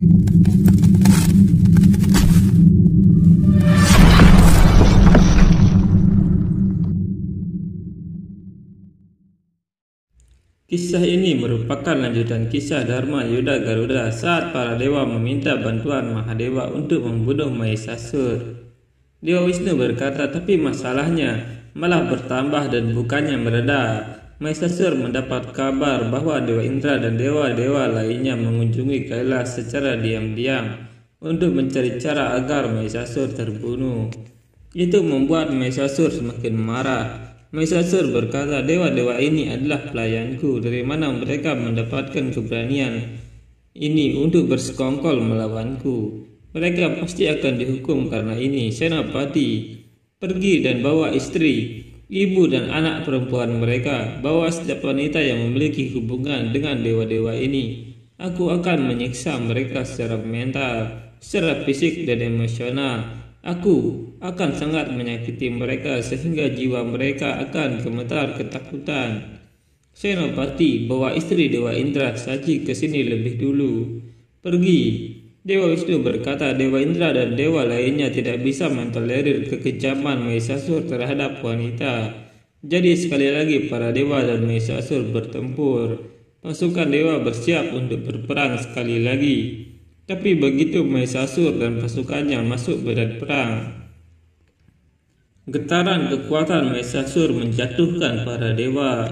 Kisah ini merupakan lanjutan kisah Dharma Yuddha Garuda saat para dewa meminta bantuan Mahadewa untuk membunuh Mahishasura. Dewa Wisnu berkata, tapi masalahnya malah bertambah dan bukannya mereda. Mahishasura mendapat kabar bahwa Dewa Indra dan dewa-dewa lainnya mengunjungi Kailas secara diam-diam untuk mencari cara agar Mahishasura terbunuh. Itu membuat Mahishasura semakin marah. Mahishasura berkata, dewa-dewa ini adalah pelayanku. Dari mana mereka mendapatkan keberanian ini untuk bersekongkol melawanku? Mereka pasti akan dihukum karena ini. Senapati, pergi dan bawa istri, ibu dan anak perempuan mereka. Bawa setiap wanita yang memiliki hubungan dengan dewa-dewa ini. Aku akan menyiksa mereka secara mental, secara fisik dan emosional. Aku akan sangat menyakiti mereka sehingga jiwa mereka akan gemetar ketakutan. Senopati, bawa istri Dewa Indra Saji ke sini lebih dulu. Pergi. Dewa Wisnu berkata, Dewa Indra dan dewa lainnya tidak bisa mentolerir kekejaman Mahishasura terhadap wanita. Jadi sekali lagi para dewa dan Mahishasura bertempur. Pasukan dewa bersiap untuk berperang sekali lagi. Tapi begitu Mahishasura dan pasukannya masuk medan perang, getaran kekuatan Mahishasura menjatuhkan para dewa.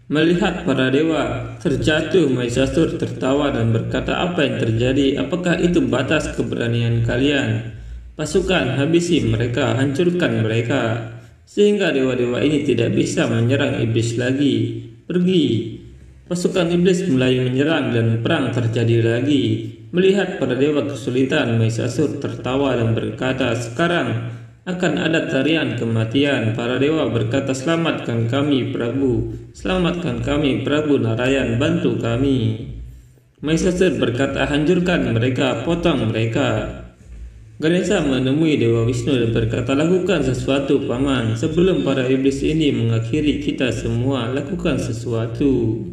Melihat para dewa terjatuh, Mahishasura tertawa dan berkata, apa yang terjadi? Apakah itu batas keberanian kalian? Pasukan, habisi mereka, hancurkan mereka, sehingga dewa-dewa ini tidak bisa menyerang iblis lagi. Pergi. Pasukan iblis mulai menyerang dan perang terjadi lagi. Melihat para dewa kesulitan, Mahishasura tertawa dan berkata, sekarang akan ada tarian kematian. Para dewa berkata, selamatkan kami Prabu, selamatkan kami Prabu Narayan, bantu kami. Mahishasura berkata, hancurkan mereka, potong mereka. Ganesha menemui Dewa Wisnu dan berkata, lakukan sesuatu paman, sebelum para iblis ini mengakhiri kita semua, lakukan sesuatu.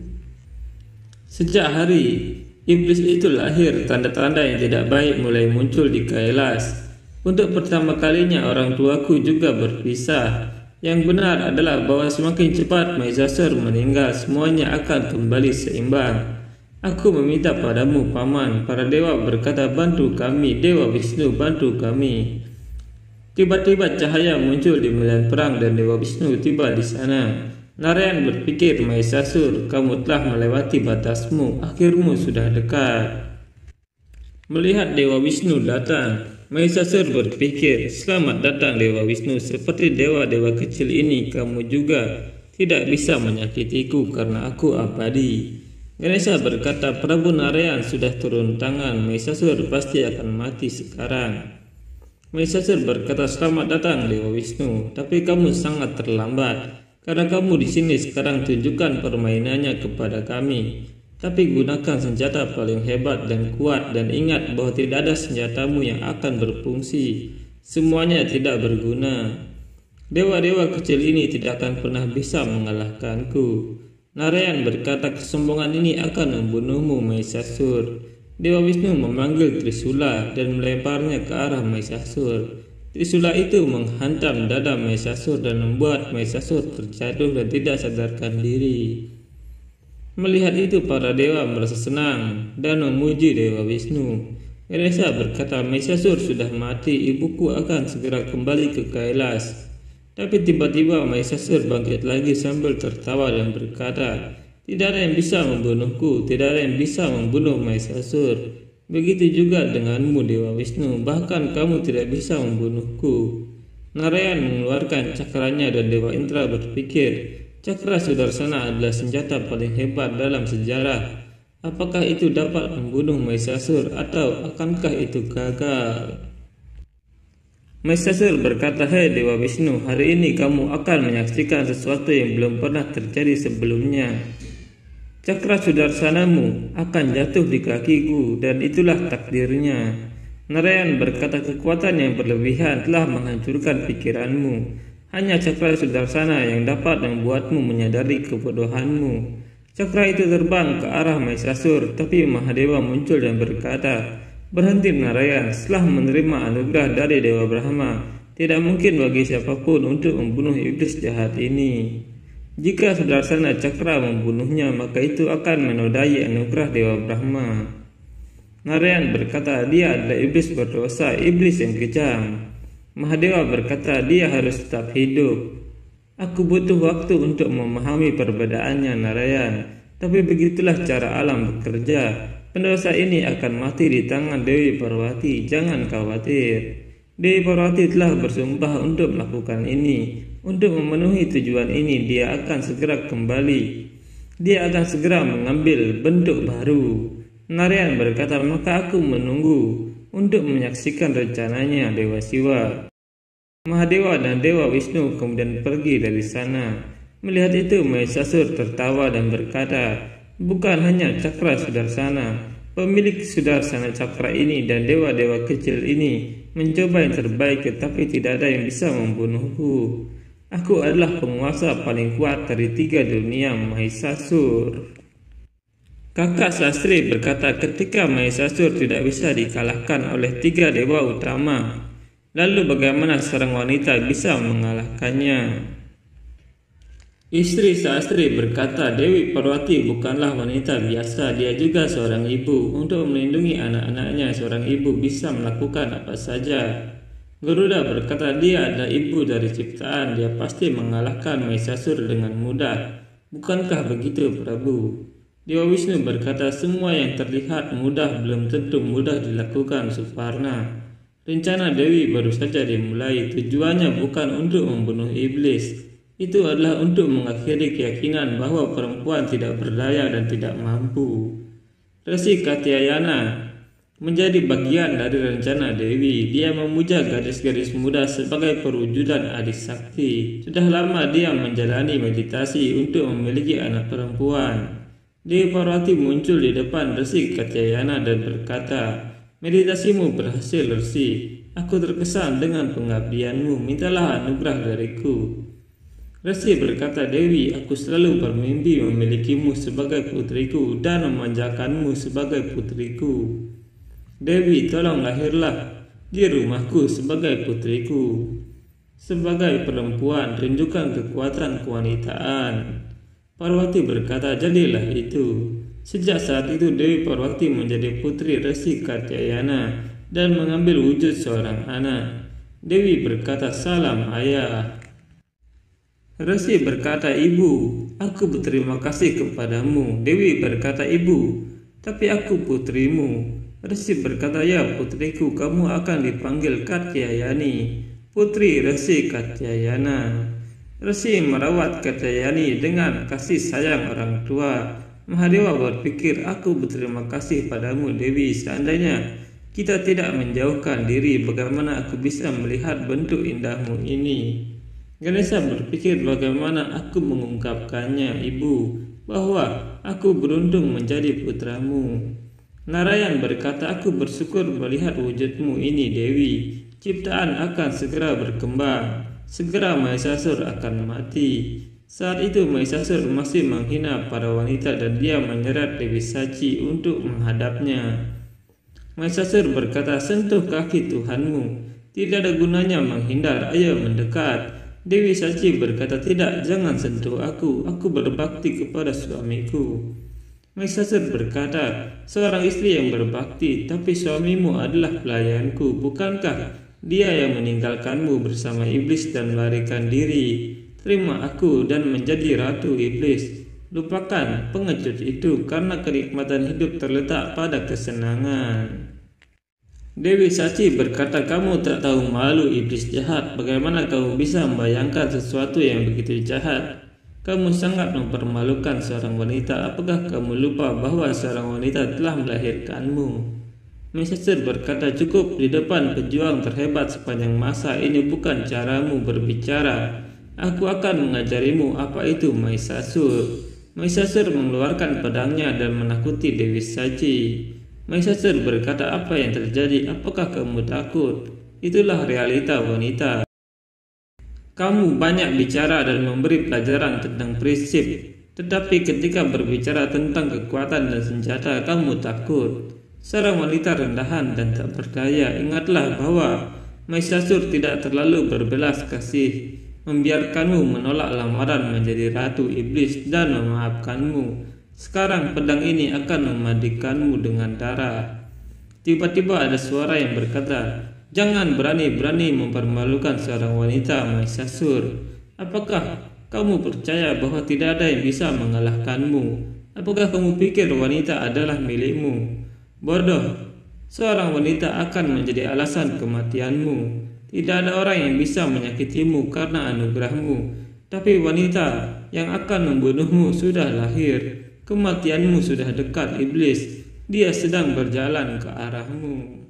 Sejak hari iblis itu lahir, tanda-tanda yang tidak baik mulai muncul di Kailas. Untuk pertama kalinya orang tuaku juga berpisah. Yang benar adalah bahwa semakin cepat Mahishasura meninggal, semuanya akan kembali seimbang. Aku meminta padamu paman. Para dewa berkata, bantu kami. Dewa Wisnu, bantu kami. Tiba-tiba cahaya muncul di medan perang dan Dewa Wisnu tiba di sana. Narayan berpikir, Mahishasura, kamu telah melewati batasmu, akhirmu sudah dekat. Melihat Dewa Wisnu datang, Mahishasura berpikir, selamat datang Dewa Wisnu, seperti dewa-dewa kecil ini kamu juga tidak bisa menyakitiku karena aku abadi. Ganesha berkata, Prabu Narayan sudah turun tangan, Mahishasura pasti akan mati sekarang. Mahishasura berkata, selamat datang Dewa Wisnu, tapi kamu sangat terlambat. Karena kamu di sini sekarang, tunjukkan permainannya kepada kami. Tapi gunakan senjata paling hebat dan kuat, dan ingat bahwa tidak ada senjatamu yang akan berfungsi. Semuanya tidak berguna. Dewa-dewa kecil ini tidak akan pernah bisa mengalahkanku. Narayan berkata, kesombongan ini akan membunuhmu Mahishasura. Dewa Wisnu memanggil Trisula dan melemparnya ke arah Mahishasura. Trisula itu menghantam dada Mahishasura dan membuat Mahishasura terjatuh dan tidak sadarkan diri. Melihat itu para dewa merasa senang dan memuji Dewa Wisnu. Ganesha berkata, Mahishasura sudah mati, ibuku akan segera kembali ke Kailas. Tapi tiba-tiba Mahishasura bangkit lagi sambil tertawa dan berkata, tidak ada yang bisa membunuhku, tidak ada yang bisa membunuh Mahishasura. Begitu juga denganmu Dewa Wisnu, bahkan kamu tidak bisa membunuhku. Narayan mengeluarkan cakranya dan Dewa Indra berpikir, cakra Sudarsana adalah senjata paling hebat dalam sejarah. Apakah itu dapat membunuh Mahishasura atau akankah itu gagal? Mahishasura berkata, hei Dewa Wisnu, hari ini kamu akan menyaksikan sesuatu yang belum pernah terjadi sebelumnya. Cakra Sudarsanamu akan jatuh di kakiku dan itulah takdirnya. Narayan berkata, kekuatan yang berlebihan telah menghancurkan pikiranmu. Hanya cakra Sudarsana yang dapat membuatmu menyadari kebodohanmu. Cakra itu terbang ke arah Mahesasur, tapi Mahadewa muncul dan berkata, "Berhenti Narayan, setelah menerima anugerah dari Dewa Brahma, tidak mungkin bagi siapapun untuk membunuh iblis jahat ini. Jika Sudarsana Cakra membunuhnya, maka itu akan menodai anugerah Dewa Brahma." Narayan berkata, "Dia adalah iblis berdosa, iblis yang kejam." Mahadewa berkata, "Dia harus tetap hidup. Aku butuh waktu untuk memahami perbedaannya, Narayan. Tapi begitulah cara alam bekerja. Pendosa ini akan mati di tangan Dewi Parwati. Jangan khawatir. Dewi Parwati telah bersumpah untuk melakukan ini. Untuk memenuhi tujuan ini, dia akan segera kembali. Dia akan segera mengambil bentuk baru." Narayan berkata, "Maka aku menunggu untuk menyaksikan rencananya, Dewa Siwa." Mahadewa dan Dewa Wisnu kemudian pergi dari sana. Melihat itu, Mahesasur tertawa dan berkata, "Bukan hanya Cakra Sudarsana, pemilik Sudarsana Cakra ini dan dewa-dewa kecil ini mencoba yang terbaik, tetapi tidak ada yang bisa membunuhku. Aku adalah penguasa paling kuat dari 3 dunia, Mahesasur." Kakak Sastri berkata, ketika Mahesasur tidak bisa dikalahkan oleh 3 dewa utama, lalu bagaimana seorang wanita bisa mengalahkannya? Istri Sastri berkata, "Dewi Parwati bukanlah wanita biasa, dia juga seorang ibu. Untuk melindungi anak-anaknya, seorang ibu bisa melakukan apa saja." Garuda berkata, "Dia adalah ibu dari ciptaan, dia pasti mengalahkan Mahesasur dengan mudah. Bukankah begitu, Prabu?" Dewa Wisnu berkata, "Semua yang terlihat mudah belum tentu mudah dilakukan, Suparna. Rencana Dewi baru saja dimulai. Tujuannya bukan untuk membunuh iblis. Itu adalah untuk mengakhiri keyakinan bahwa perempuan tidak berdaya dan tidak mampu." Resi Katyayana menjadi bagian dari rencana Dewi. Dia memuja gadis-gadis muda sebagai perwujudan adik sakti. Sudah lama dia menjalani meditasi untuk memiliki anak perempuan. Dewi Parwati muncul di depan Resi Katyayana dan berkata, "Meditasimu berhasil, Resi. Aku terkesan dengan pengabdianmu. Mintalah anugerah dariku." Resi berkata, "Dewi, aku selalu bermimpi memilikimu sebagai putriku dan memanjakanmu sebagai putriku. Dewi, tolong lahirlah di rumahku sebagai putriku. Sebagai perempuan, rindukan kekuatan kewanitaan." Parwati berkata, "Jadilah itu." Sejak saat itu Dewi Parwati menjadi putri Resi Katyayana dan mengambil wujud seorang anak. Dewi berkata, "Salam, Ayah." Resi berkata, "Ibu, aku berterima kasih kepadamu." Dewi berkata, "Ibu, tapi aku putrimu." Resi berkata, "Ya putriku, kamu akan dipanggil Katyayani, putri Resi Katyayana." Resi merawat Katyayani dengan kasih sayang orang tua. Mahadewa berpikir, "Aku berterima kasih padamu, Dewi. Seandainya kita tidak menjauhkan diri, bagaimana aku bisa melihat bentuk indahmu ini?" Ganesha berpikir, "Bagaimana aku mengungkapkannya, Ibu, bahwa aku beruntung menjadi putramu?" Narayan berkata, "Aku bersyukur melihat wujudmu ini, Dewi. Ciptaan akan segera berkembang. Segera Mahesasur akan mati." Saat itu Mahesasur masih menghina para wanita dan dia menyeret Dewi Sachi untuk menghadapnya. Mahesasur berkata, "Sentuh kaki Tuhanmu. Tidak ada gunanya menghindar, ayo mendekat." Dewi Sachi berkata, "Tidak, jangan sentuh aku. Aku berbakti kepada suamiku." Mahesasur berkata, "Seorang istri yang berbakti, tapi suamimu adalah pelayanku. Bukankah dia yang meninggalkanmu bersama iblis dan melarikan diri? Terima aku dan menjadi ratu iblis. Lupakan pengecut itu, karena kenikmatan hidup terletak pada kesenangan." Dewi Sachi berkata, "Kamu tak tahu malu, iblis jahat. Bagaimana kamu bisa membayangkan sesuatu yang begitu jahat? Kamu sangat mempermalukan seorang wanita. Apakah kamu lupa bahwa seorang wanita telah melahirkanmu?" Mahesasur berkata, "Cukup, di depan pejuang terhebat sepanjang masa ini bukan caramu berbicara. Aku akan mengajarimu apa itu Mahesasur." Mahesasur mengeluarkan pedangnya dan menakuti Dewi Sachi. Mahesasur berkata, "Apa yang terjadi? Apakah kamu takut? Itulah realita wanita. Kamu banyak bicara dan memberi pelajaran tentang prinsip. Tetapi ketika berbicara tentang kekuatan dan senjata, kamu takut. Seorang wanita rendahan dan tak berdaya, ingatlah bahwa Mahishasur tidak terlalu berbelas kasih, membiarkanmu menolak lamaran menjadi ratu iblis dan memaafkanmu. Sekarang pedang ini akan memandikanmu dengan darah. Tiba-tiba ada suara yang berkata, "Jangan berani-berani mempermalukan seorang wanita, Mahishasur. Apakah kamu percaya bahwa tidak ada yang bisa mengalahkanmu? Apakah kamu pikir wanita adalah milikmu? Bodoh, seorang wanita akan menjadi alasan kematianmu. Tidak ada orang yang bisa menyakitimu karena anugerahmu, tapi wanita yang akan membunuhmu sudah lahir. Kematianmu sudah dekat, iblis. Dia sedang berjalan ke arahmu."